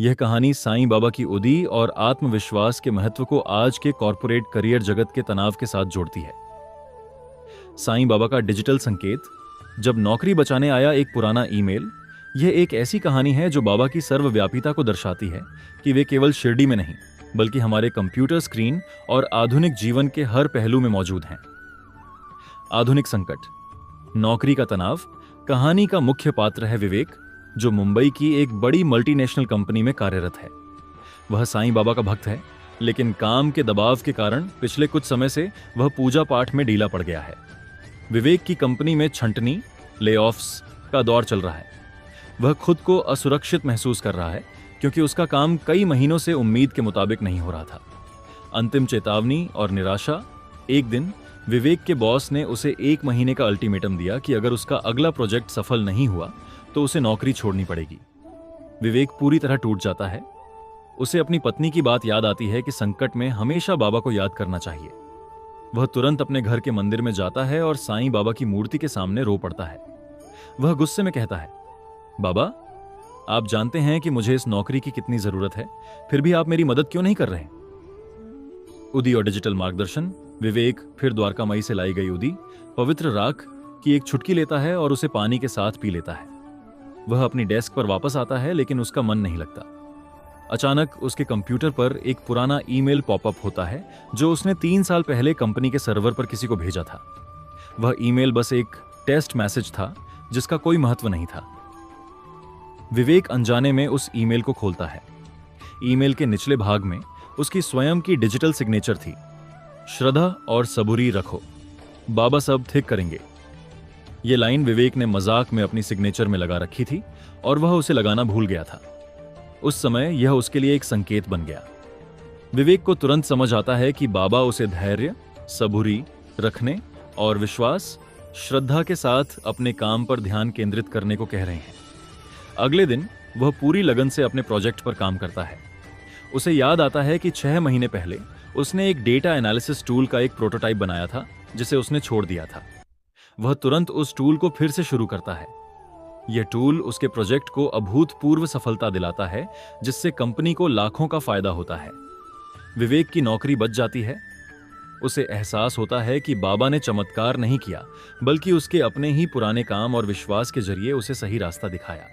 यह कहानी साईं बाबा की उदी और आत्मविश्वास के महत्व को आज के कॉरपोरेट करियर जगत के तनाव के साथ जोड़ती है। साईं बाबा का डिजिटल संकेत, जब नौकरी बचाने आया एक पुराना ईमेल। यह एक ऐसी कहानी है जो बाबा की सर्वव्यापीता को दर्शाती है कि वे केवल शिरडी में नहीं बल्कि हमारे कंप्यूटर स्क्रीन और आधुनिक जीवन के हर पहलू में मौजूद हैं। आधुनिक संकट, नौकरी का तनाव। कहानी का मुख्य पात्र है विवेक, जो मुंबई की एक बड़ी मल्टीनेशनल कंपनी में कार्यरत है। वह साईं बाबा का भक्त है, लेकिन काम के दबाव के कारण पिछले कुछ समय से वह पूजा पाठ में ढीला पड़ गया है। विवेक की कंपनी में छंटनी, लेऑफ्स का दौर चल रहा है। वह खुद को असुरक्षित महसूस कर रहा है क्योंकि उसका काम कई महीनों से उम्मीद के मुताबिक नहीं हो रहा था। अंतिम चेतावनी और निराशा। एक दिन विवेक के बॉस ने उसे 1 महीने का अल्टीमेटम दिया कि अगर उसका अगला प्रोजेक्ट सफल नहीं हुआ तो उसे नौकरी छोड़नी पड़ेगी। विवेक पूरी तरह टूट जाता है। उसे अपनी पत्नी की बात याद आती है कि संकट में हमेशा बाबा को याद करना चाहिए। वह तुरंत अपने घर के मंदिर में जाता है और साईं बाबा की मूर्ति के सामने रो पड़ता है। वह गुस्से में कहता है, बाबा, आप जानते हैं कि मुझे इस नौकरी की कितनी जरूरत है, फिर भी आप मेरी मदद क्यों नहीं कर रहे? उदी और डिजिटल मार्गदर्शन। विवेक फिर द्वारकामाई से लाई गई उदी, पवित्र राख की एक चुटकी लेता है और उसे पानी के साथ पी लेता है। वह अपनी डेस्क पर वापस आता है, लेकिन उसका मन नहीं लगता। अचानक उसके कंप्यूटर पर एक पुराना ईमेल पॉपअप होता है जो उसने 3 साल पहले कंपनी के सर्वर पर किसी को भेजा था। वह ईमेल बस एक टेस्ट मैसेज था जिसका कोई महत्व नहीं था। विवेक अनजाने में उस ईमेल को खोलता है। ईमेल के निचले भाग में उसकी स्वयं की डिजिटल सिग्नेचर थी, श्रद्धा और सबूरी रखो, बाबा सब ठीक करेंगे। यह लाइन विवेक ने मजाक में अपनी सिग्नेचर में लगा रखी थी और वह उसे लगाना भूल गया था। उस समय यह उसके लिए एक संकेत बन गया। विवेक को तुरंत समझ आता है कि बाबा उसे धैर्य, सबूरी रखने और विश्वास, श्रद्धा के साथ अपने काम पर ध्यान केंद्रित करने को कह रहे हैं। अगले दिन वह पूरी लगन से अपने प्रोजेक्ट पर काम करता है। उसे याद आता है कि 6 महीने पहले उसने एक डेटा एनालिसिस टूल का एक प्रोटोटाइप बनाया था जिसे उसने छोड़ दिया था। वह तुरंत उस टूल को फिर से शुरू करता है। यह टूल उसके प्रोजेक्ट को अभूतपूर्व सफलता दिलाता है, जिससे कंपनी को लाखों का फायदा होता है। विवेक की नौकरी बच जाती है। उसे एहसास होता है कि बाबा ने चमत्कार नहीं किया, बल्कि उसके अपने ही पुराने काम और विश्वास के जरिए उसे सही रास्ता दिखाया।